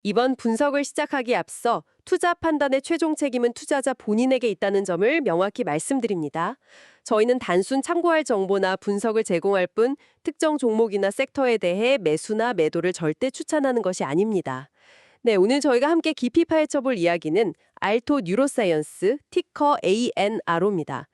이번 분석을 시작하기에 앞서 투자 판단의 최종 책임은 투자자 본인에게 있다는 점을 명확히 말씀드립니다. 저희는 단순 참고할 정보나 분석을 제공할 뿐 특정 종목이나 sek터에 대해 매수나 매도를 절대 추천하는 것이 아닙니다. 네, 오늘 저희가 함께 깊이 파헤쳐볼 이야기는 알토 뉴로사이언스, 티커 ANRO입니다.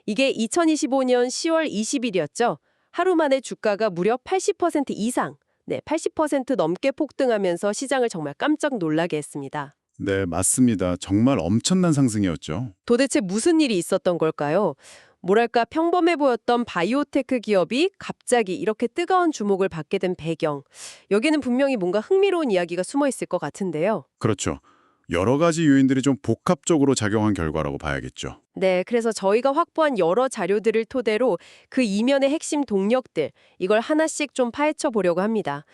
이게 2025년 10월 20일이었죠. 하루 만에 주가가 무려 80% 이상, 80% 넘게 폭등하면서 시장을 정말 깜짝 놀라게 했습니다. 네, 맞습니다. 정말 엄청난 상승이었죠. 도대체 무슨 일이 있었던 걸까요? 뭐랄까 평범해 보였던 바이오테크 기업이 갑자기 이렇게 뜨거운 주목을 받게 된 배경. 여기는 분명히 뭔가 흥미로운 이야기가 숨어 있을 것 같은데요. 그렇죠. 여러 가지 요인들이 좀 복합적으로 작용한 결과라고 봐야겠죠. 네, 그래서 저희가 확보한 여러 자료들을 토대로 그 이면의 핵심 동력들, 이걸 하나씩 좀 파헤쳐 보려고 합니다.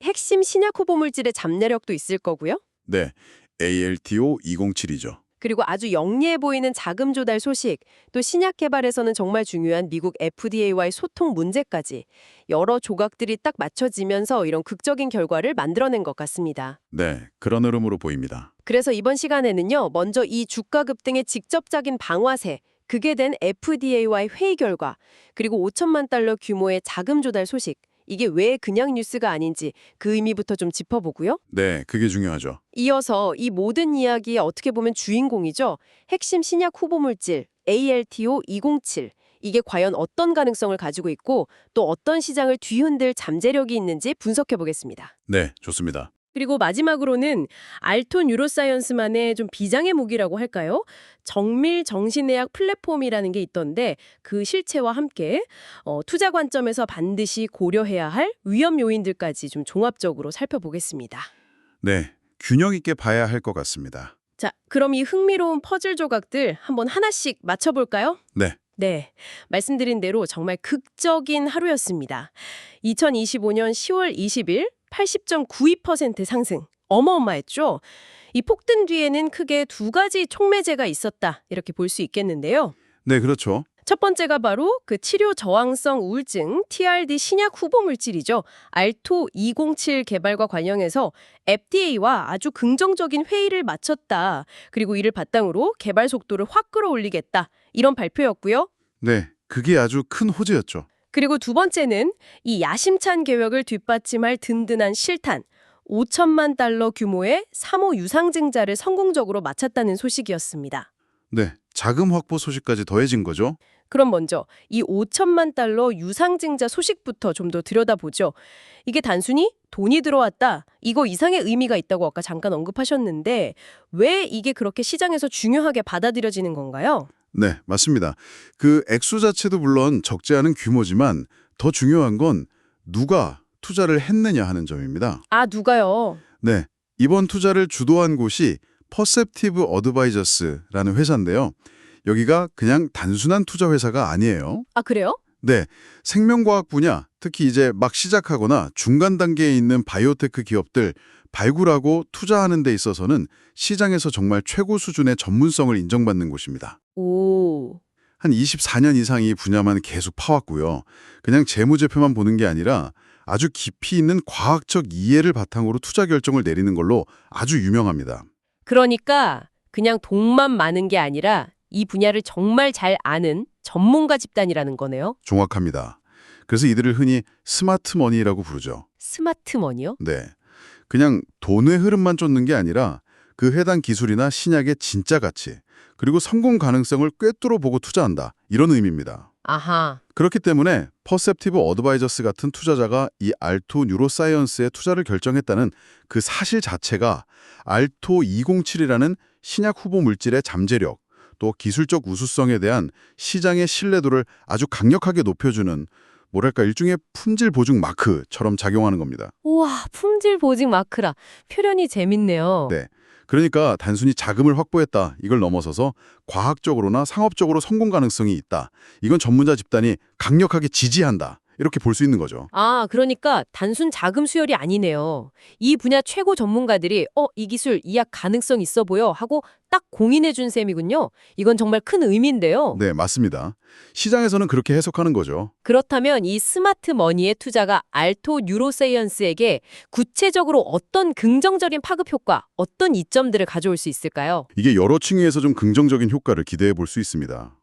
핵심 신약 후보 물질의 잠재력도 있을 거고요. 네, ALTO 207이죠. 그리고 아주 영리해 보이는 자금 조달 소식, 또 신약 개발에서는 정말 중요한 미국 FDA와의 소통 문제까지 여러 조각들이 딱 맞춰지면서 이런 극적인 결과를 만들어낸 것 같습니다. 네, 그런 흐름으로 보입니다. 그래서 이번 시간에는요, 먼저 이 주가 급등의 직접적인 방화세, 그게 된 FDA와의 회의 결과, 그리고 5천만 달러 규모의 자금 조달 소식, 이게 왜 그냥 뉴스가 아닌지 그 의미부터 좀 짚어보고요. 네, 그게 중요하죠. 이어서 이 모든 이야기의 어떻게 보면 주인공이죠. 핵심 신약 후보 물질 ALTO 207. 이게 과연 어떤 가능성을 가지고 있고 또 어떤 시장을 뒤흔들 잠재력이 있는지 분석해 보겠습니다. 네, 좋습니다. 그리고 마지막으로는 알토 뉴로사이언스만의 좀 비장의 무기라고 할까요? 정밀 정신의학 플랫폼이라는 게 있던데 그 실체와 함께 투자 관점에서 반드시 고려해야 할 위험 요인들까지 좀 종합적으로 살펴보겠습니다. 네, 균형 있게 봐야 할 것 같습니다. 자, 그럼 이 흥미로운 퍼즐 조각들 한번 하나씩 맞춰볼까요? 네, 네, 말씀드린 대로 정말 극적인 하루였습니다. 2025년 10월 20일 80.92% 상승. 어마어마했죠? 이 폭등 뒤에는 크게 두 가지 촉매제가 있었다. 이렇게 볼 수 있겠는데요. 네, 그렇죠. 첫 번째가 바로 그 치료 저항성 우울증 TRD 신약 후보 물질이죠. 알토 207 개발과 관련해서 FDA와 아주 긍정적인 회의를 마쳤다. 그리고 이를 바탕으로 개발 속도를 확 끌어올리겠다. 이런 발표였고요. 네, 그게 아주 큰 호재였죠. 그리고 두 번째는 이 야심찬 계획을 뒷받침할 든든한 실탄, 5천만 달러 규모의 3호 유상증자를 성공적으로 마쳤다는 소식이었습니다. 네, 자금 확보 소식까지 더해진 거죠. 그럼 먼저 이 5천만 달러 유상증자 소식부터 좀 더 들여다보죠. 이게 단순히 돈이 들어왔다, 이거 이상의 의미가 있다고 아까 잠깐 언급하셨는데 왜 이게 그렇게 시장에서 중요하게 받아들여지는 건가요? 네, 맞습니다. 그 액수 자체도 물론 적지 않은 규모지만 더 중요한 건 누가 투자를 했느냐 하는 점입니다. 아, 누가요? 네, 이번 투자를 주도한 곳이 퍼셉티브 어드바이저스라는 회사인데요. 여기가 그냥 단순한 투자 회사가 아니에요. 아, 그래요? 네, 생명과학 분야, 특히 이제 막 시작하거나 중간 단계에 있는 바이오테크 기업들 발굴하고 투자하는 데 있어서는 시장에서 정말 최고 수준의 전문성을 인정받는 곳입니다. 오. 한 24년 이상 이 분야만 계속 파왔고요. 그냥 재무제표만 보는 게 아니라 아주 깊이 있는 과학적 이해를 바탕으로 투자 결정을 내리는 걸로 아주 유명합니다. 그러니까 그냥 돈만 많은 게 아니라 이 분야를 정말 잘 아는 전문가 집단이라는 거네요. 정확합니다. 그래서 이들을 흔히 스마트 머니라고 부르죠. 스마트머니요? 네. 그냥 돈의 흐름만 쫓는 게 아니라 그 해당 기술이나 신약의 진짜 가치, 그리고 성공 가능성을 꿰뚫어 보고 투자한다. 이런 의미입니다. 아하. 그렇기 때문에 퍼셉티브 어드바이저스 같은 투자자가 이 알토 뉴로사이언스에 투자를 결정했다는 그 사실 자체가 알토 207이라는 신약 후보 물질의 잠재력, 또 기술적 우수성에 대한 시장의 신뢰도를 아주 강력하게 높여주는 뭐랄까 일종의 품질 보증 마크처럼 작용하는 겁니다. 우와, 품질 보증 마크라. 표현이 재밌네요. 네. 그러니까 단순히 자금을 확보했다 이걸 넘어서서 과학적으로나 상업적으로 성공 가능성이 있다. 이건 전문자 집단이 강력하게 지지한다. 이렇게 볼 수 있는 거죠. 아, 그러니까 단순 자금 수혈이 아니네요. 이 분야 최고 전문가들이 이 기술, 이 약 가능성 있어 보여 하고 딱 공인해 준 셈이군요. 이건 정말 큰 의미인데요. 네, 맞습니다. 시장에서는 그렇게 해석하는 거죠. 그렇다면 이 스마트 머니의 투자가 알토 뉴로사이언스에게 구체적으로 어떤 긍정적인 파급 효과, 어떤 이점들을 가져올 수 있을까요? 이게 여러 층위에서 좀 긍정적인 효과를 기대해 볼 수 있습니다.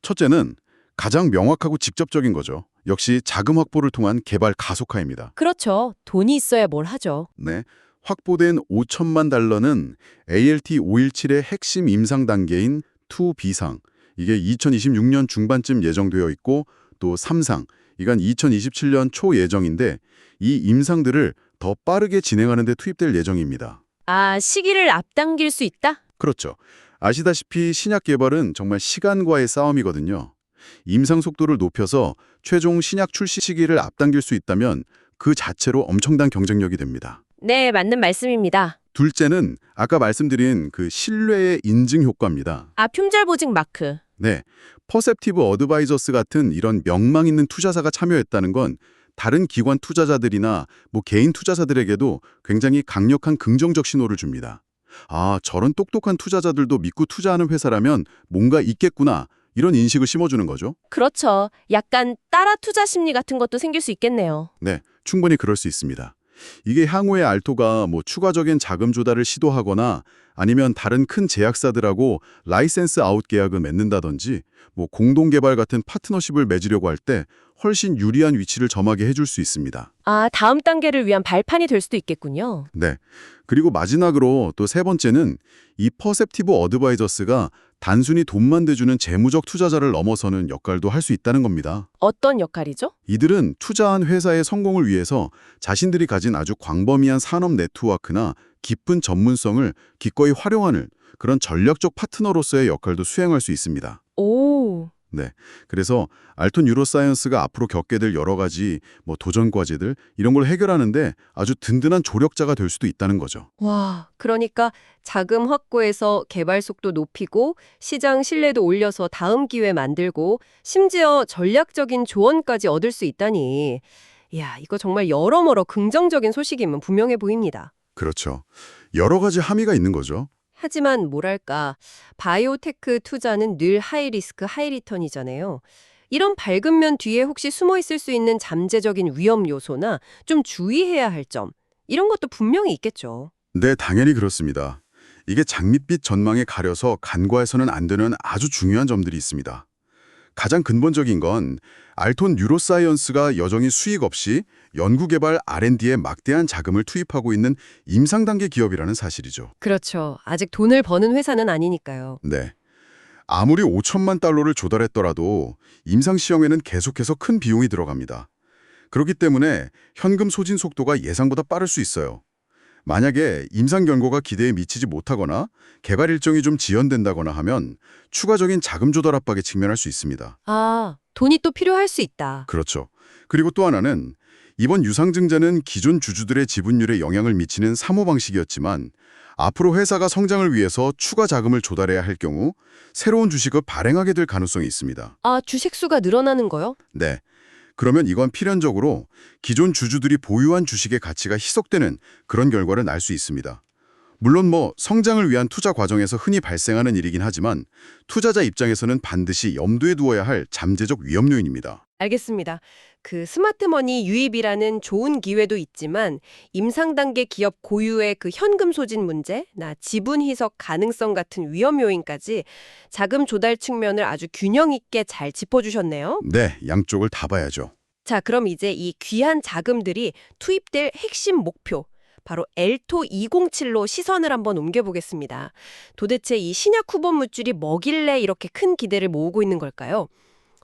첫째는 가장 명확하고 직접적인 거죠. 역시 자금 확보를 통한 개발 가속화입니다. 그렇죠. 돈이 있어야 뭘 하죠. 네, 확보된 5천만 달러는 ALT-517의 핵심 임상 단계인 2B상, 이게 2026년 중반쯤 예정되어 있고 또 3상, 이건 2027년 초 예정인데 이 임상들을 더 빠르게 진행하는 데 투입될 예정입니다. 아, 시기를 앞당길 수 있다? 그렇죠. 아시다시피 신약 개발은 정말 시간과의 싸움이거든요. 임상 속도를 높여서 최종 신약 출시 시기를 앞당길 수 있다면 그 자체로 엄청난 경쟁력이 됩니다. 네, 맞는 말씀입니다. 둘째는 아까 말씀드린 그 신뢰의 인증 효과입니다. 아, 품절 보증 마크. 네, 퍼셉티브 어드바이저스 같은 이런 명망 있는 투자사가 참여했다는 건 다른 기관 투자자들이나 개인 투자자들에게도 굉장히 강력한 긍정적 신호를 줍니다. 아, 저런 똑똑한 투자자들도 믿고 투자하는 회사라면 뭔가 있겠구나, 이런 인식을 심어주는 거죠. 그렇죠. 약간 따라 투자 심리 같은 것도 생길 수 있겠네요. 네, 충분히 그럴 수 있습니다. 이게 향후에 알토가 추가적인 자금 조달을 시도하거나 아니면 다른 큰 제약사들하고 라이센스 아웃 계약을 맺는다든지 공동 개발 같은 파트너십을 맺으려고 할 때 훨씬 유리한 위치를 점하게 해줄 수 있습니다. 아, 다음 단계를 위한 발판이 될 수도 있겠군요. 네. 그리고 마지막으로 또 세 번째는 이 퍼셉티브 어드바이저스가 단순히 돈만 대주는 재무적 투자자를 넘어서는 역할도 할 수 있다는 겁니다. 어떤 역할이죠? 이들은 투자한 회사의 성공을 위해서 자신들이 가진 아주 광범위한 산업 네트워크나 깊은 전문성을 기꺼이 활용하는 그런 전략적 파트너로서의 역할도 수행할 수 있습니다. 오, 네, 그래서 알토 뉴로사이언스가 앞으로 겪게 될 여러 가지 도전 과제들 이런 걸 해결하는데 아주 든든한 조력자가 될 수도 있다는 거죠. 와, 그러니까 자금 확보해서 개발 속도 높이고 시장 신뢰도 올려서 다음 기회 만들고 심지어 전략적인 조언까지 얻을 수 있다니. 이야, 이거 정말 여러모로 긍정적인 소식임은 분명해 보입니다. 그렇죠. 여러 가지 함의가 있는 거죠. 하지만 뭐랄까, 바이오테크 투자는 늘 하이 리스크 하이 리턴이잖아요. 이런 밝은 면 뒤에 혹시 숨어 있을 수 있는 잠재적인 위험 요소나 좀 주의해야 할 점, 이런 것도 분명히 있겠죠. 네, 당연히 그렇습니다. 이게 장밋빛 전망에 가려서 간과해서는 안 되는 아주 중요한 점들이 있습니다. 가장 근본적인 건 알톤 뉴로사이언스가 여전히 수익 없이 연구개발 R&D에 막대한 자금을 투입하고 있는 임상 단계 기업이라는 사실이죠. 그렇죠. 아직 돈을 버는 회사는 아니니까요. 네. 아무리 5천만 달러를 조달했더라도 임상 시험에는 계속해서 큰 비용이 들어갑니다. 그렇기 때문에 현금 소진 속도가 예상보다 빠를 수 있어요. 만약에 임상 결과가 기대에 미치지 못하거나 개발 일정이 좀 지연된다거나 하면 추가적인 자금 조달 압박에 직면할 수 있습니다. 아, 돈이 또 필요할 수 있다. 그렇죠. 그리고 또 하나는 이번 유상증자는 기존 주주들의 지분율에 영향을 미치는 사모방식이었지만 앞으로 회사가 성장을 위해서 추가 자금을 조달해야 할 경우 새로운 주식을 발행하게 될 가능성이 있습니다. 아, 주식 수가 늘어나는 거요? 네. 그러면 이건 필연적으로 기존 주주들이 보유한 주식의 가치가 희석되는 그런 결과를 낳을 수 있습니다. 물론 성장을 위한 투자 과정에서 흔히 발생하는 일이긴 하지만 투자자 입장에서는 반드시 염두에 두어야 할 잠재적 위험 요인입니다. 알겠습니다. 그 스마트머니 유입이라는 좋은 기회도 있지만 임상 단계 기업 고유의 그 현금 소진 문제, 지분 희석 가능성 같은 위험 요인까지 자금 조달 측면을 아주 균형 있게 잘 짚어주셨네요. 네, 양쪽을 다 봐야죠. 자, 그럼 이제 이 귀한 자금들이 투입될 핵심 목표, 바로 엘토 207로 시선을 한번 옮겨보겠습니다. 도대체 이 신약 후보 물질이 뭐길래 이렇게 큰 기대를 모으고 있는 걸까요?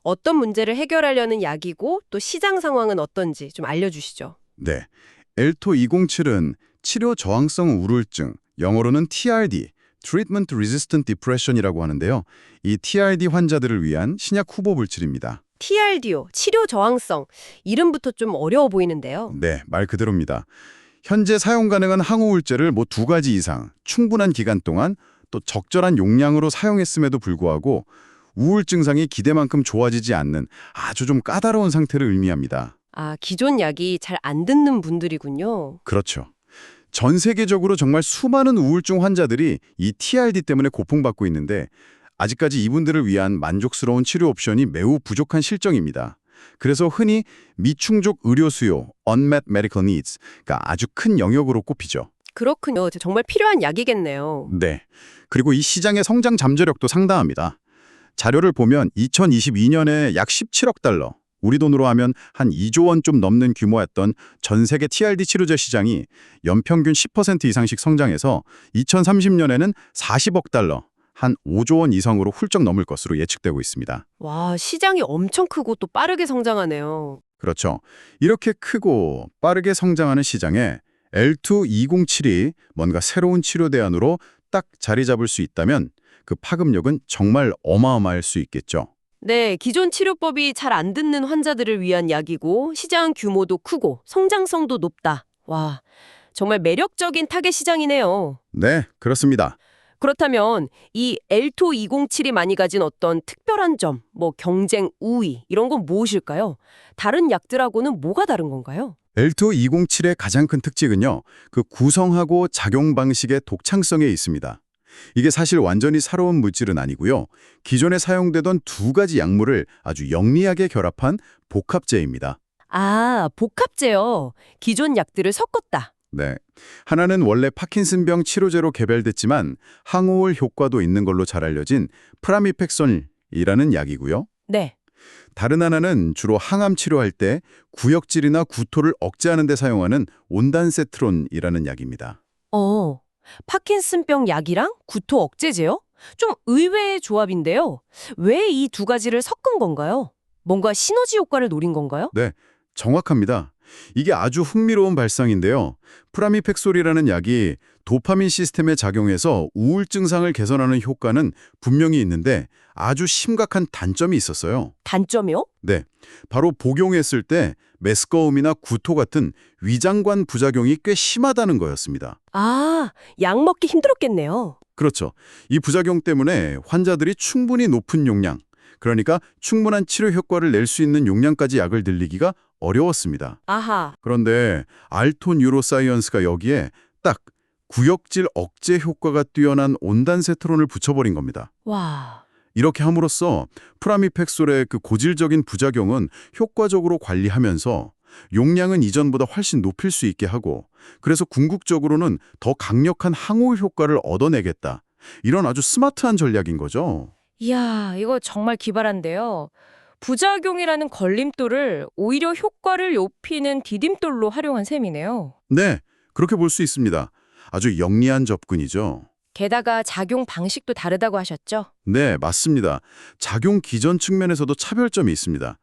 어떤 문제를 해결하려는 약이고 또 시장 상황은 어떤지 좀 알려주시죠. 네, 엘토 207은 치료 저항성 우울증, 영어로는 TRD, Treatment Resistant Depression이라고 하는데요. 이 TRD 환자들을 위한 신약 후보 물질입니다. TRD요, 치료 저항성. 이름부터 좀 어려워 보이는데요. 네, 말 그대로입니다. 현재 사용 가능한 항우울제를 2가지 이상, 충분한 기간 동안 또 적절한 용량으로 사용했음에도 불구하고 우울 증상이 기대만큼 좋아지지 않는 아주 좀 까다로운 상태를 의미합니다. 아, 기존 약이 잘 안 듣는 분들이군요. 그렇죠. 전 세계적으로 정말 수많은 우울증 환자들이 이 TRD 때문에 고통받고 있는데 아직까지 이분들을 위한 만족스러운 치료 옵션이 매우 부족한 실정입니다. 그래서 흔히 미충족 의료 수요, unmet medical needs가 아주 큰 영역으로 꼽히죠. 그렇군요. 정말 필요한 약이겠네요. 네. 그리고 이 시장의 성장 잠재력도 상당합니다. 자료를 보면 2022년에 약 17억 달러, 우리 돈으로 하면 한 2조 원 좀 넘는 규모였던 전 세계 TRD 치료제 시장이 연평균 10% 이상씩 성장해서 2030년에는 40억 달러, 한 5조 원 이상으로 훌쩍 넘을 것으로 예측되고 있습니다. 와, 시장이 엄청 크고 또 빠르게 성장하네요. 그렇죠. 이렇게 크고 빠르게 성장하는 시장에 L2-2072 뭔가 새로운 치료 대안으로 딱 자리 잡을 수 있다면 그 파급력은 정말 어마어마할 수 있겠죠. 네, 기존 치료법이 잘 안 듣는 환자들을 위한 약이고 시장 규모도 크고 성장성도 높다. 와, 정말 매력적인 타겟 시장이네요. 네, 그렇습니다. 그렇다면 이 L2-2072이 많이 가진 어떤 특별한 점, 뭐 경쟁 우위 이런 건 무엇일까요? 다른 약들하고는 뭐가 다른 건가요? L2-207의 가장 큰 특징은요, 그 구성하고 작용 방식의 독창성에 있습니다. 이게 사실 완전히 새로운 물질은 아니고요. 기존에 사용되던 두 가지 약물을 아주 영리하게 결합한 복합제입니다. 아, 복합제요. 기존 약들을 섞었다. 네. 하나는 원래 파킨슨병 치료제로 개발됐지만 항우울 효과도 있는 걸로 잘 알려진 프라미팩솔이라는 약이고요. 네. 다른 하나는 주로 항암 치료할 때 구역질이나 구토를 억제하는 데 사용하는 온단세트론이라는 약입니다. 파킨슨병 약이랑 구토 억제제요? 좀 의외의 조합인데요. 왜 이 두 가지를 섞은 건가요? 뭔가 시너지 효과를 노린 건가요? 네, 정확합니다. 이게 아주 흥미로운 발상인데요. 프라미팩솔이라는 약이 도파민 시스템에 작용해서 우울 증상을 개선하는 효과는 분명히 있는데 아주 심각한 단점이 있었어요. 단점이요? 네, 바로 복용했을 때 메스꺼움이나 구토 같은 위장관 부작용이 꽤 심하다는 거였습니다. 아, 약 먹기 힘들었겠네요. 그렇죠. 이 부작용 때문에 환자들이 충분히 높은 용량, 그러니까 충분한 치료 효과를 낼 수 있는 용량까지 약을 들리기가 어려웠습니다. 아하. 그런데 알토 뉴로사이언스가 여기에 딱 구역질 억제 효과가 뛰어난 온단세트론을 붙여버린 겁니다. 와. 이렇게 함으로써 프라미팩솔의 그 고질적인 부작용은 효과적으로 관리하면서 용량은 이전보다 훨씬 높일 수 있게 하고 그래서 궁극적으로는 더 강력한 항우 효과를 얻어내겠다. 이런 아주 스마트한 전략인 거죠. 이야, 이거 정말 기발한데요. 부작용이라는 걸림돌을 오히려 효과를 높이는 디딤돌로 활용한 셈이네요. 네, 그렇게 볼 수 있습니다. 아주 영리한 접근이죠. 게다가 작용 방식도 다르다고 하셨죠? 네, 맞습니다. 작용 기전 측면에서도 차별점이 있습니다.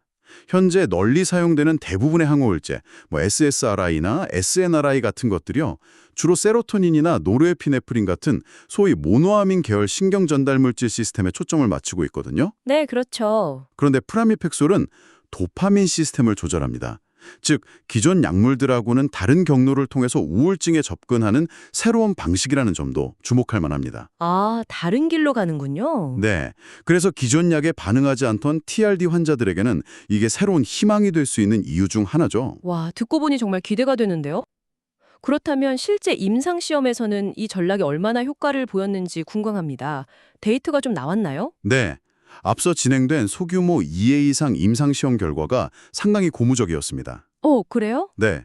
현재 널리 사용되는 대부분의 항우울제, SSRI나 SNRI 같은 것들이요. 주로 세로토닌이나 노르에피네프린 같은 소위 모노아민 계열 신경 전달 물질 시스템에 초점을 맞추고 있거든요. 네, 그렇죠. 그런데 프라미팩솔은 도파민 시스템을 조절합니다. 즉, 기존 약물들하고는 다른 경로를 통해서 우울증에 접근하는 새로운 방식이라는 점도 주목할 만합니다. 아, 다른 길로 가는군요. 네, 그래서 기존 약에 반응하지 않던 TRD 환자들에게는 이게 새로운 희망이 될 수 있는 이유 중 하나죠. 와, 듣고 보니 정말 기대가 되는데요? 그렇다면 실제 임상시험에서는 이 전략이 얼마나 효과를 보였는지 궁금합니다. 데이터가 좀 나왔나요? 네, 앞서 진행된 소규모 2회 이상 임상시험 결과가 상당히 고무적이었습니다. 그래요? 네,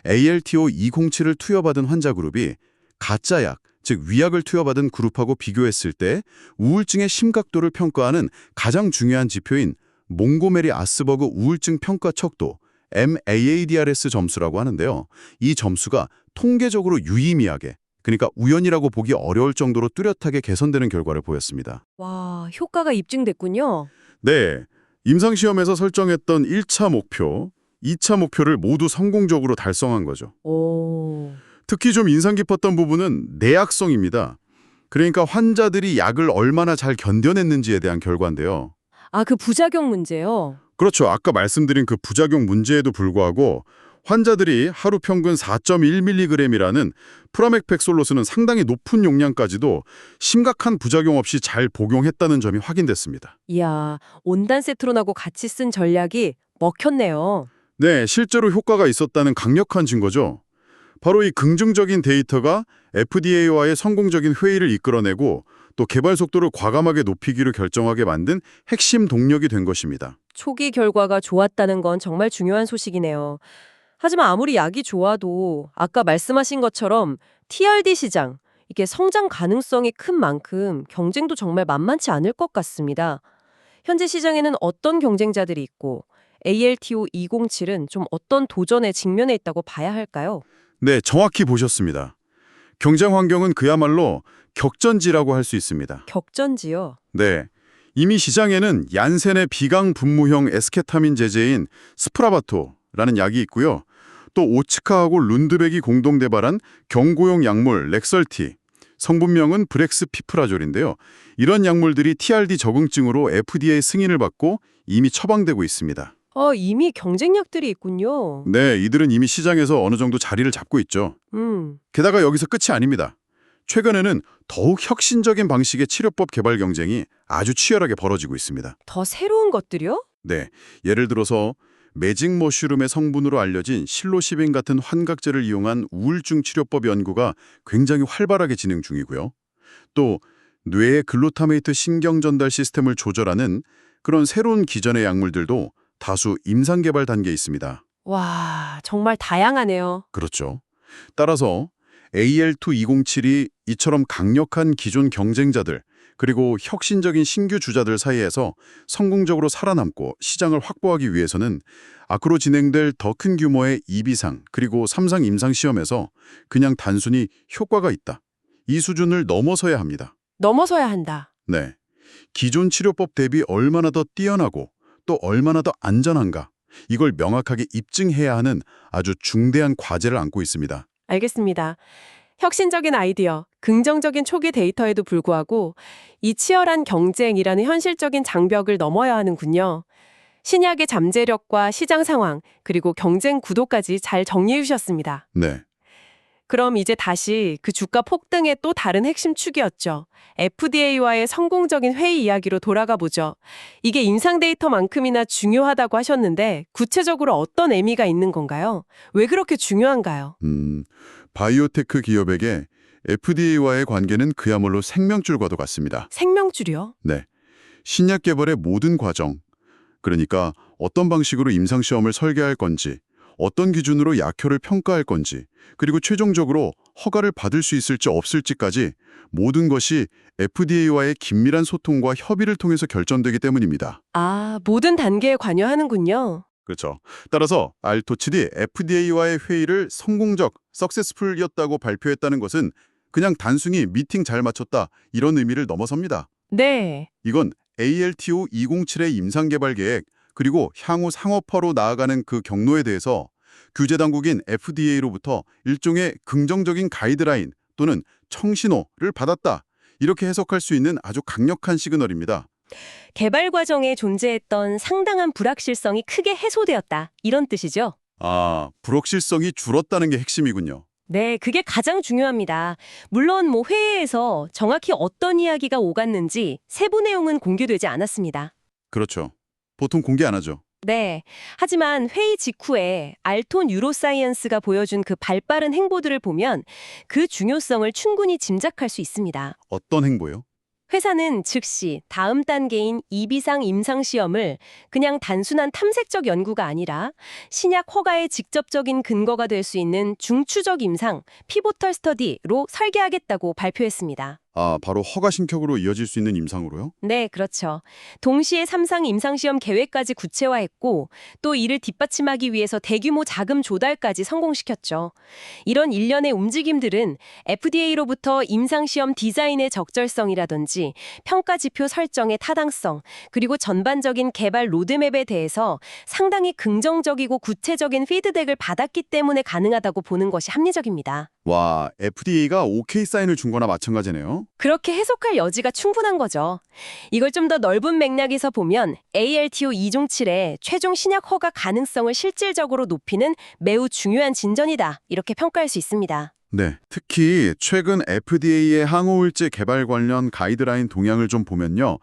ALTO-207을 투여받은 환자 그룹이 가짜 약, 즉 위약을 투여받은 그룹하고 비교했을 때 우울증의 심각도를 평가하는 가장 중요한 지표인 몽고메리 아스버그 우울증 평가 척도 MAADRS 점수라고 하는데요. 이 점수가 통계적으로 유의미하게, 그러니까 우연이라고 보기 어려울 정도로 뚜렷하게 개선되는 결과를 보였습니다. 와, 효과가 입증됐군요. 네, 임상시험에서 설정했던 1차 목표, 2차 목표를 모두 성공적으로 달성한 거죠. 오. 특히 좀 인상 깊었던 부분은 내약성입니다. 그러니까 환자들이 약을 얼마나 잘 견뎌냈는지에 대한 결과인데요. 아, 그 부작용 문제요? 그렇죠. 아까 말씀드린 그 부작용 문제에도 불구하고 환자들이 하루 평균 4.1mg이라는 프라맥팩솔로스는 상당히 높은 용량까지도 심각한 부작용 없이 잘 복용했다는 점이 확인됐습니다. 이야, 온단세트론하고 같이 쓴 전략이 먹혔네요. 네, 실제로 효과가 있었다는 강력한 증거죠. 바로 이 긍정적인 데이터가 FDA와의 성공적인 회의를 이끌어내고 또 개발 속도를 과감하게 높이기로 결정하게 만든 핵심 동력이 된 것입니다. 초기 결과가 좋았다는 건 정말 중요한 소식이네요. 하지만 아무리 약이 좋아도 아까 말씀하신 것처럼 TRD 시장, 이게 성장 가능성이 큰 만큼 경쟁도 정말 만만치 않을 것 같습니다. 현재 시장에는 어떤 경쟁자들이 있고 ALTO-207은 좀 어떤 도전에 직면해 있다고 봐야 할까요? 네, 정확히 보셨습니다. 경쟁 환경은 그야말로 격전지라고 할 수 있습니다. 격전지요? 네, 이미 시장에는 얀센의 비강 분무형 에스케타민 제제인 스프라바토라는 약이 있고요. 또 오츠카하고 룬드백이 공동 개발한 경고용 약물 렉설티, 성분명은 브렉스피프라졸인데요. 이런 약물들이 TRD 적응증으로 FDA 승인을 받고 이미 처방되고 있습니다. 이미 경쟁력들이 있군요. 네, 이들은 이미 시장에서 어느 정도 자리를 잡고 있죠. 게다가 여기서 끝이 아닙니다. 최근에는 더욱 혁신적인 방식의 치료법 개발 경쟁이 아주 치열하게 벌어지고 있습니다. 더 새로운 것들이요? 네, 예를 들어서 매직 머쉬룸의 성분으로 알려진 실로시빈 같은 환각제를 이용한 우울증 치료법 연구가 굉장히 활발하게 진행 중이고요. 또 뇌의 글루타메이트 신경 전달 시스템을 조절하는 그런 새로운 기전의 약물들도 다수 임상 개발 단계에 있습니다. 와, 정말 다양하네요. 그렇죠. 따라서 AL2-207이 이처럼 강력한 기존 경쟁자들 그리고 혁신적인 신규 주자들 사이에서 성공적으로 살아남고 시장을 확보하기 위해서는 앞으로 진행될 더 큰 규모의 2비상 그리고 3상 임상시험에서 그냥 단순히 효과가 있다. 이 수준을 넘어서야 합니다. 넘어서야 한다. 네. 기존 치료법 대비 얼마나 더 뛰어나고 또 얼마나 더 안전한가 이걸 명확하게 입증해야 하는 아주 중대한 과제를 안고 있습니다. 알겠습니다. 혁신적인 아이디어, 긍정적인 초기 데이터에도 불구하고 이 치열한 경쟁이라는 현실적인 장벽을 넘어야 하는군요. 신약의 잠재력과 시장 상황, 그리고 경쟁 구도까지 잘 정리해 주셨습니다. 네. 그럼 이제 다시 그 주가 폭등의 또 다른 핵심 축이었죠. FDA와의 성공적인 회의 이야기로 돌아가 보죠. 이게 임상 데이터만큼이나 중요하다고 하셨는데 구체적으로 어떤 의미가 있는 건가요? 왜 그렇게 중요한가요? 바이오테크 기업에게 FDA와의 관계는 그야말로 생명줄과도 같습니다. 생명줄이요? 네. 신약 개발의 모든 과정, 그러니까 어떤 방식으로 임상시험을 설계할 건지, 어떤 기준으로 약효를 평가할 건지, 그리고 최종적으로 허가를 받을 수 있을지 없을지까지 모든 것이 FDA와의 긴밀한 소통과 협의를 통해서 결정되기 때문입니다. 아, 모든 단계에 관여하는군요. 그렇죠. 따라서 알토칠이 FDA와의 회의를 성공적, 석세스풀이었다고 발표했다는 것은 그냥 단순히 미팅 잘 마쳤다 이런 의미를 넘어섭니다. 네. 이건 ALTO-207의 임상개발 계획 그리고 향후 상업화로 나아가는 그 경로에 대해서 규제당국인 FDA로부터 일종의 긍정적인 가이드라인 또는 청신호를 받았다. 이렇게 해석할 수 있는 아주 강력한 시그널입니다. 개발 과정에 존재했던 상당한 불확실성이 크게 해소되었다. 이런 뜻이죠? 아, 불확실성이 줄었다는 게 핵심이군요. 네, 그게 가장 중요합니다. 물론 회의에서 정확히 어떤 이야기가 오갔는지 세부 내용은 공개되지 않았습니다. 그렇죠. 보통 공개 안 하죠. 네, 하지만 회의 직후에 알토 뉴로사이언스가 보여준 그 발빠른 행보들을 보면 그 중요성을 충분히 짐작할 수 있습니다. 어떤 행보요? 회사는 즉시 다음 단계인 2비상 임상시험을 그냥 단순한 탐색적 연구가 아니라 신약 허가의 직접적인 근거가 될 수 있는 중추적 임상, 피보털 스터디로 설계하겠다고 발표했습니다. 아, 바로 허가 신격으로 이어질 수 있는 임상으로요? 네, 그렇죠. 동시에 3상 임상시험 계획까지 구체화했고 또 이를 뒷받침하기 위해서 대규모 자금 조달까지 성공시켰죠. 이런 일련의 움직임들은 FDA로부터 임상시험 디자인의 적절성이라든지 평가지표 설정의 타당성, 그리고 전반적인 개발 로드맵에 대해서 상당히 긍정적이고 구체적인 피드백을 받았기 때문에 가능하다고 보는 것이 합리적입니다. 와, FDA가 OK 사인을 준 거나 마찬가지네요. 그렇게 해석할 여지가 충분한 거죠. 이걸 좀 더 넓은 맥락에서 보면 ALTO-207의 최종 신약 허가 가능성을 실질적으로 높이는 매우 중요한 진전이다. 이렇게 평가할 수 있습니다. 네, 특히 최근 FDA의 항우울제 개발 관련 가이드라인 동향을 좀 보면요.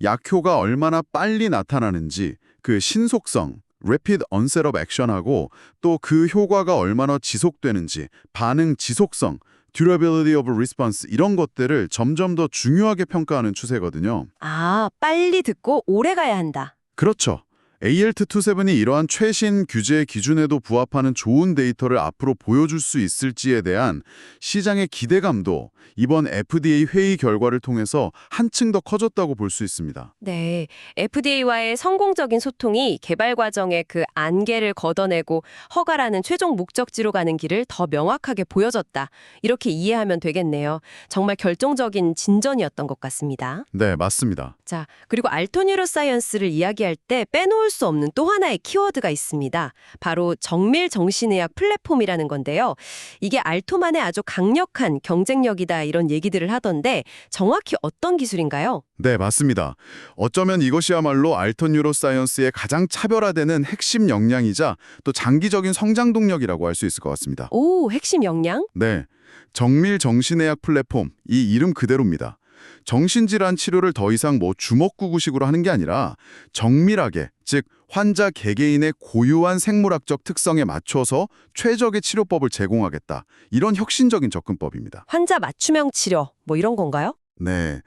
약효가 얼마나 빨리 나타나는지 그 신속성, Rapid Onset of Action하고 또 그 효과가 얼마나 지속되는지, 반응 지속성, Durability of Response 이런 것들을 점점 더 중요하게 평가하는 추세거든요. 아, 빨리 듣고 오래 가야 한다. 그렇죠. ALT27이 이러한 최신 규제 기준에도 부합하는 좋은 데이터를 앞으로 보여줄 수 있을지에 대한 시장의 기대감도 이번 FDA 회의 결과를 통해서 한층 더 커졌다고 볼 수 있습니다. 네, FDA와의 성공적인 소통이 개발 과정의 그 안개를 걷어내고 허가라는 최종 목적지로 가는 길을 더 명확하게 보여줬다. 이렇게 이해하면 되겠네요. 정말 결정적인 진전이었던 것 같습니다. 네, 맞습니다. 자, 그리고 알토뉴로사이언스를 이야기할 때 빼놓을 수 없는 또 하나의 키워드가 있습니다. 바로 정밀 정신의학 플랫폼이라는 건데요. 이게 알토만의 아주 강력한 경쟁력이다 이런 얘기들을 하던데 정확히 어떤 기술인가요? 네, 맞습니다. 어쩌면 이것이야말로 알턴 뉴로사이언스의 가장 차별화되는 핵심 역량이자 또 장기적인 성장 동력이라고 할 수 있을 것 같습니다. 오, 핵심 역량? 네, 정밀 정신의학 플랫폼, 이 이름 그대로입니다. 정신질환 치료를 더 이상 주먹구구식으로 하는 게 아니라 정밀하게, 즉 환자 개개인의 고유한 생물학적 특성에 맞춰서 최적의 치료법을 제공하겠다. 이런 혁신적인 접근법입니다. 환자 맞춤형 치료 뭐 이런 건가요? 네,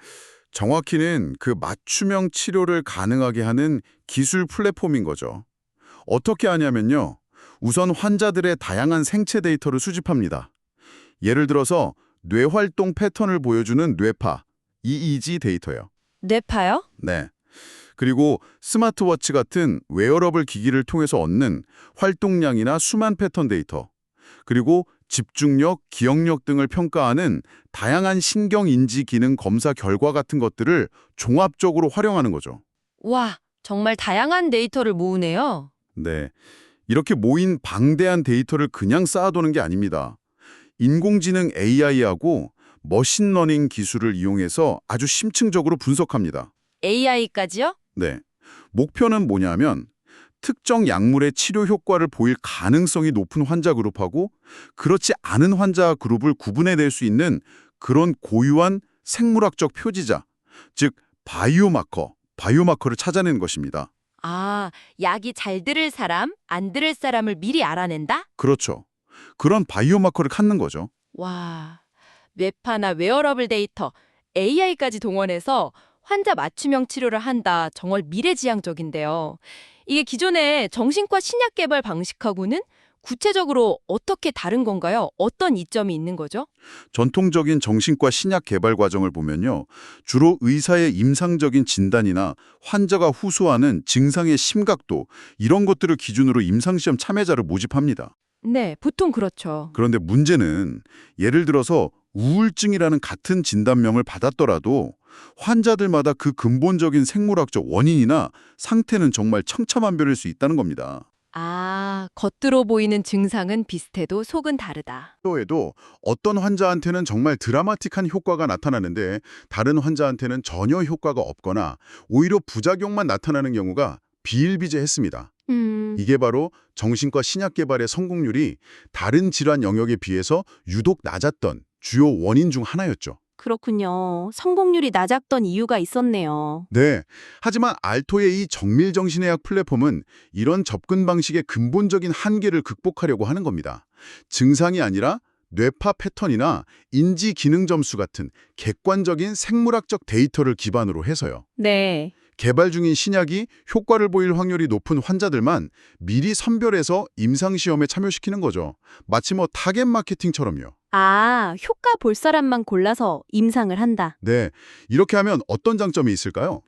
정확히는 그 맞춤형 치료를 가능하게 하는 기술 플랫폼인 거죠. 어떻게 하냐면요. 우선 환자들의 다양한 생체 데이터를 수집합니다. 예를 들어서 뇌활동 패턴을 보여주는 뇌파, EEG 데이터요. 뇌파요? 네. 그리고 스마트워치 같은 웨어러블 기기를 통해서 얻는 활동량이나 수만 패턴 데이터. 그리고 집중력, 기억력 등을 평가하는 다양한 신경인지 기능 검사 결과 같은 것들을 종합적으로 활용하는 거죠. 와, 정말 다양한 데이터를 모으네요. 네. 이렇게 모인 방대한 데이터를 그냥 쌓아두는 게 아닙니다. 인공지능 AI하고 머신러닝 기술을 이용해서 아주 심층적으로 분석합니다. AI까지요? 네. 목표는 뭐냐면 특정 약물의 치료 효과를 보일 가능성이 높은 환자 그룹하고 그렇지 않은 환자 그룹을 구분해낼 수 있는 그런 고유한 생물학적 표지자, 즉 바이오마커를 찾아내는 것입니다. 아, 약이 잘 들을 사람, 안 들을 사람을 미리 알아낸다? 그렇죠. 그런 바이오마커를 찾는 거죠. 와, 뇌파나 웨어러블 데이터, AI까지 동원해서 환자 맞춤형 치료를 한다. 정말 미래지향적인데요. 이게 기존의 정신과 신약 개발 방식하고는 구체적으로 어떻게 다른 건가요? 어떤 이점이 있는 거죠? 전통적인 정신과 신약 개발 과정을 보면요. 주로 의사의 임상적인 진단이나 환자가 호소하는 증상의 심각도 이런 것들을 기준으로 임상시험 참여자를 모집합니다. 네, 보통 그렇죠. 그런데 문제는 예를 들어서 우울증이라는 같은 진단명을 받았더라도 환자들마다 그 근본적인 생물학적 원인이나 상태는 정말 천차만별일 수 있다는 겁니다. 아, 겉으로 보이는 증상은 비슷해도 속은 다르다. 또해도 어떤 환자한테는 정말 드라마틱한 효과가 나타나는데 다른 환자한테는 전혀 효과가 없거나 오히려 부작용만 나타나는 경우가 비일비재했습니다. 이게 바로 정신과 신약 개발의 성공률이 다른 질환 영역에 비해서 유독 낮았던 주요 원인 중 하나였죠. 그렇군요. 성공률이 낮았던 이유가 있었네요. 네. 하지만 알토의 이 정밀정신의학 플랫폼은 이런 접근 방식의 근본적인 한계를 극복하려고 하는 겁니다. 증상이 아니라 뇌파 패턴이나 인지 기능 점수 같은 객관적인 생물학적 데이터를 기반으로 해서요. 네. 개발 중인 신약이 효과를 보일 확률이 높은 환자들만 미리 선별해서 임상시험에 참여시키는 거죠. 마치 타겟 마케팅처럼요. 아, 효과 볼 사람만 골라서 임상을 한다. 네, 이렇게 하면 어떤 장점이 있을까요?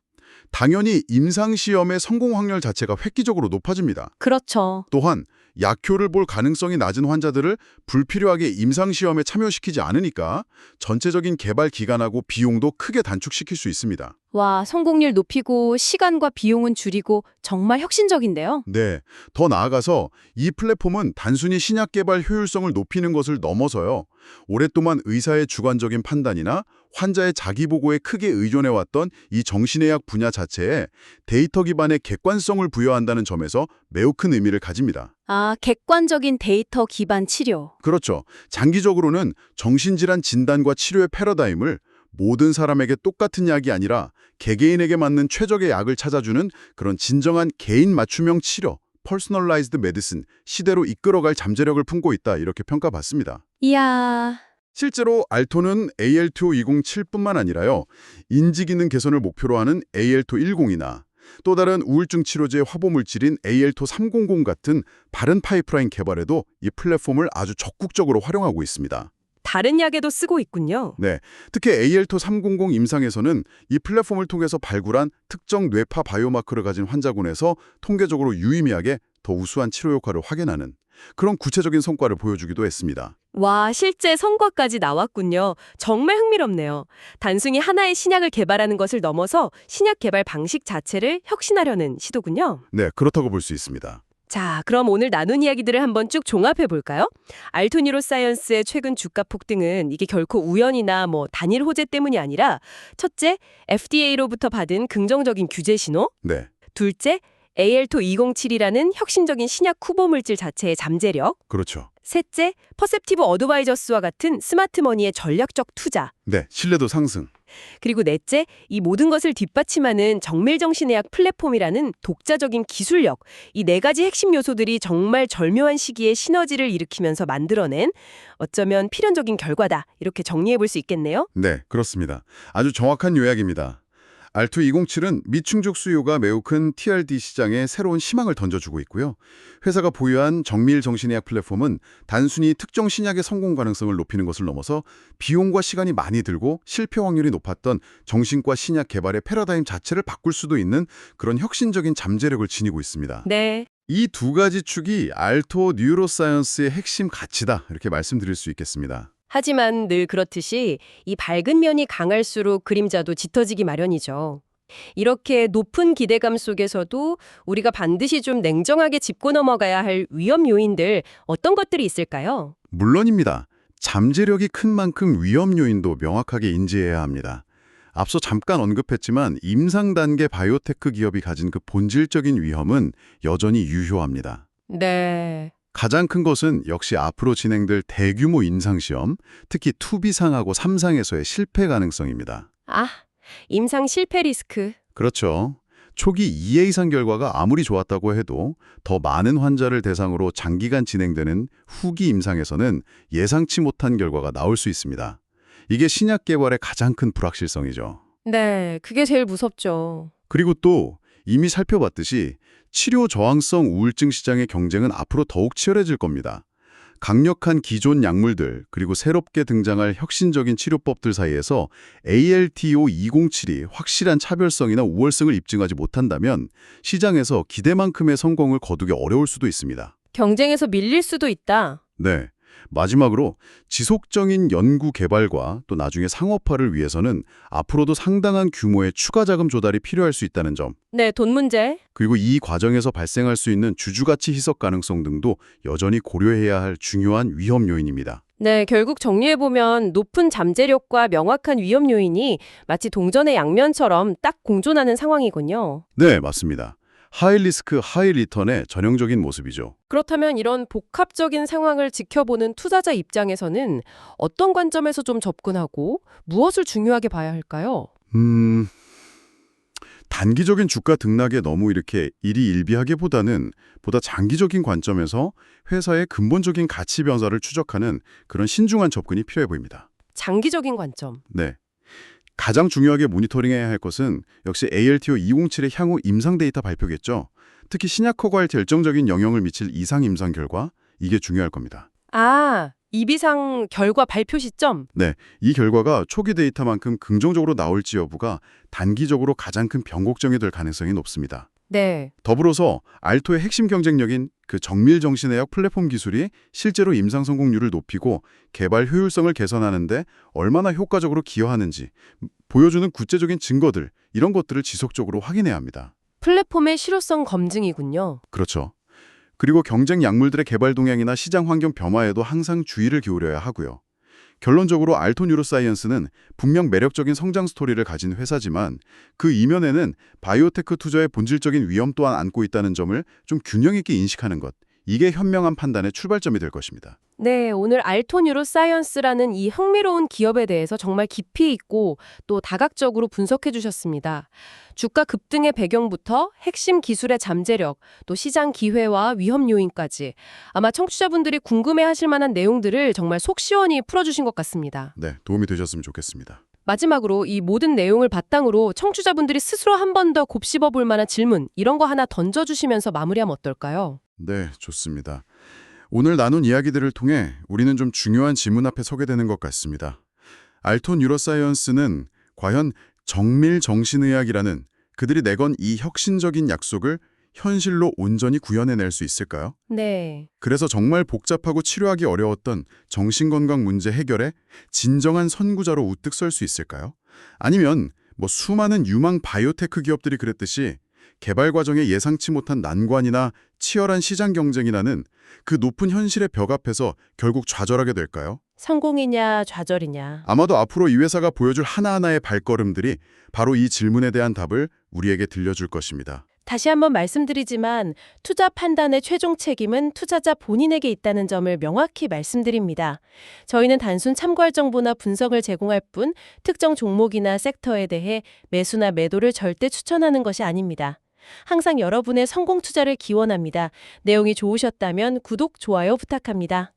당연히 임상시험의 성공 확률 자체가 획기적으로 높아집니다. 그렇죠. 또한 약효를 볼 가능성이 낮은 환자들을 불필요하게 임상시험에 참여시키지 않으니까 전체적인 개발 기간하고 비용도 크게 단축시킬 수 있습니다. 와, 성공률 높이고 시간과 비용은 줄이고 정말 혁신적인데요. 네, 더 나아가서 이 플랫폼은 단순히 신약 개발 효율성을 높이는 것을 넘어서요. 오랫동안 의사의 주관적인 판단이나 환자의 자기보고에 크게 의존해왔던 이 정신의학 분야 자체에 데이터 기반의 객관성을 부여한다는 점에서 매우 큰 의미를 가집니다. 아, 객관적인 데이터 기반 치료. 그렇죠. 장기적으로는 정신질환 진단과 치료의 패러다임을 모든 사람에게 똑같은 약이 아니라 개개인에게 맞는 최적의 약을 찾아주는 그런 진정한 개인 맞춤형 치료, 퍼스널라이즈드 메디슨, 시대로 이끌어갈 잠재력을 품고 있다 이렇게 평가받습니다. 이야, 실제로 알토는 AL2207뿐만 아니라요. 인지기능 개선을 목표로 하는 AL210이나 또 다른 우울증 치료제의 화보물질인 AL2300 같은 바른 파이프라인 개발에도 이 플랫폼을 아주 적극적으로 활용하고 있습니다. 다른 약에도 쓰고 있군요. 네, 특히 AL2-300 임상에서는 이 플랫폼을 통해서 발굴한 특정 뇌파 바이오마커를 가진 환자군에서 통계적으로 유의미하게 더 우수한 치료 효과를 확인하는 그런 구체적인 성과를 보여주기도 했습니다. 와, 실제 성과까지 나왔군요. 정말 흥미롭네요. 단순히 하나의 신약을 개발하는 것을 넘어서 신약 개발 방식 자체를 혁신하려는 시도군요. 네, 그렇다고 볼 수 있습니다. 자, 그럼 오늘 나눈 이야기들을 한번 쭉 종합해 볼까요? 알토 뉴로사이언스의 최근 주가 폭등은 이게 결코 우연이나 단일 호재 때문이 아니라 첫째, FDA로부터 받은 긍정적인 규제 신호, 네, 둘째, AL2-207이라는 혁신적인 신약 후보 물질 자체의 잠재력, 그렇죠. 셋째, 퍼셉티브 어드바이저스와 같은 스마트머니의 전략적 투자, 네, 신뢰도 상승. 그리고 넷째, 이 모든 것을 뒷받침하는 정밀정신의학 플랫폼이라는 독자적인 기술력, 이 네 가지 핵심 요소들이 정말 절묘한 시기에 시너지를 일으키면서 만들어낸 어쩌면 필연적인 결과다, 이렇게 정리해 볼 수 있겠네요. 네, 그렇습니다. 아주 정확한 요약입니다. 알토207은 미충족 수요가 매우 큰 TRD 시장에 새로운 희망을 던져주고 있고요. 회사가 보유한 정밀 정신의학 플랫폼은 단순히 특정 신약의 성공 가능성을 높이는 것을 넘어서 비용과 시간이 많이 들고 실패 확률이 높았던 정신과 신약 개발의 패러다임 자체를 바꿀 수도 있는 그런 혁신적인 잠재력을 지니고 있습니다. 네. 이 두 가지 축이 알토 뉴로사이언스의 핵심 가치다 이렇게 말씀드릴 수 있겠습니다. 하지만 늘 그렇듯이 이 밝은 면이 강할수록 그림자도 짙어지기 마련이죠. 이렇게 높은 기대감 속에서도 우리가 반드시 좀 냉정하게 짚고 넘어가야 할 위험 요인들 어떤 것들이 있을까요? 물론입니다. 잠재력이 큰 만큼 위험 요인도 명확하게 인지해야 합니다. 앞서 잠깐 언급했지만 임상 단계 바이오테크 기업이 가진 그 본질적인 위험은 여전히 유효합니다. 네. 가장 큰 것은 역시 앞으로 진행될 대규모 임상시험, 특히 2B상하고 3상에서의 실패 가능성입니다. 아, 임상 실패 리스크. 그렇죠. 초기 2회 이상 결과가 아무리 좋았다고 해도 더 많은 환자를 대상으로 장기간 진행되는 후기 임상에서는 예상치 못한 결과가 나올 수 있습니다. 이게 신약 개발의 가장 큰 불확실성이죠. 네, 그게 제일 무섭죠. 그리고 또 이미 살펴봤듯이 치료 저항성 우울증 시장의 경쟁은 앞으로 더욱 치열해질 겁니다. 강력한 기존 약물들 그리고 새롭게 등장할 혁신적인 치료법들 사이에서 ALTO207이 확실한 차별성이나 우월성을 입증하지 못한다면 시장에서 기대만큼의 성공을 거두기 어려울 수도 있습니다. 경쟁에서 밀릴 수도 있다. 네. 마지막으로 지속적인 연구 개발과 또 나중에 상업화를 위해서는 앞으로도 상당한 규모의 추가 자금 조달이 필요할 수 있다는 점, 네, 돈 문제. 그리고 이 과정에서 발생할 수 있는 주주가치 희석 가능성 등도 여전히 고려해야 할 중요한 위험 요인입니다. 네, 결국 정리해보면 높은 잠재력과 명확한 위험 요인이 마치 동전의 양면처럼 딱 공존하는 상황이군요. 네, 맞습니다. 하이 리스크, 하이 리턴의 전형적인 모습이죠. 그렇다면 이런 복합적인 상황을 지켜보는 투자자 입장에서는 어떤 관점에서 좀 접근하고 무엇을 중요하게 봐야 할까요? 단기적인 주가 등락에 너무 이렇게 일희일비하기보다는 보다 장기적인 관점에서 회사의 근본적인 가치 변화를 추적하는 그런 신중한 접근이 필요해 보입니다. 장기적인 관점. 네. 가장 중요하게 모니터링해야 할 것은 역시 ALTO207의 향후 임상 데이터 발표겠죠. 특히 신약 허가에 결정적인 영향을 미칠 이상 임상 결과, 이게 중요할 겁니다. 아, 이비상 결과 발표 시점. 네, 이 결과가 초기 데이터만큼 긍정적으로 나올지 여부가 단기적으로 가장 큰 변곡점이 될 가능성이 높습니다. 네. 더불어서 알토의 핵심 경쟁력인 그 정밀 정신의학 플랫폼 기술이 실제로 임상 성공률을 높이고 개발 효율성을 개선하는 데 얼마나 효과적으로 기여하는지 보여주는 구체적인 증거들, 이런 것들을 지속적으로 확인해야 합니다. 플랫폼의 실효성 검증이군요. 그렇죠. 그리고 경쟁 약물들의 개발 동향이나 시장 환경 변화에도 항상 주의를 기울여야 하고요. 결론적으로 알토 뉴로사이언스는 분명 매력적인 성장 스토리를 가진 회사지만 그 이면에는 바이오테크 투자의 본질적인 위험 또한 안고 있다는 점을 좀 균형 있게 인식하는 것, 이게 현명한 판단의 출발점이 될 것입니다. 네, 오늘 알토 뉴로사이언스라는 이 흥미로운 기업에 대해서 정말 깊이 있고 또 다각적으로 분석해 주셨습니다. 주가 급등의 배경부터 핵심 기술의 잠재력, 또 시장 기회와 위험 요인까지 아마 청취자분들이 궁금해하실 만한 내용들을 정말 속 시원히 풀어주신 것 같습니다. 네, 도움이 되셨으면 좋겠습니다. 마지막으로 이 모든 내용을 바탕으로 청취자분들이 스스로 한 번 더 곱씹어 볼 만한 질문 이런 거 하나 던져주시면서 마무리하면 어떨까요? 네, 좋습니다. 오늘 나눈 이야기들을 통해 우리는 좀 중요한 질문 앞에 서게 되는 것 같습니다. 알토 뉴로사이언스는 과연 정밀 정신의학이라는 그들이 내건 이 혁신적인 약속을 현실로 온전히 구현해낼 수 있을까요? 네. 그래서 정말 복잡하고 치료하기 어려웠던 정신건강 문제 해결에 진정한 선구자로 우뚝 설 수 있을까요? 아니면 수많은 유망 바이오테크 기업들이 그랬듯이 개발 과정에 예상치 못한 난관이나 치열한 시장 경쟁이 나는 그 높은 현실의 벽 앞에서 결국 좌절하게 될까요? 성공이냐 좌절이냐. 아마도 앞으로 이 회사가 보여줄 하나하나의 발걸음들이 바로 이 질문에 대한 답을 우리에게 들려줄 것입니다. 다시 한번 말씀드리지만 투자 판단의 최종 책임은 투자자 본인에게 있다는 점을 명확히 말씀드립니다. 저희는 단순 참고할 정보나 분석을 제공할 뿐 특정 종목이나 섹터에 대해 매수나 매도를 절대 추천하는 것이 아닙니다. 항상 여러분의 성공 투자를 기원합니다. 내용이 좋으셨다면 구독, 좋아요 부탁합니다.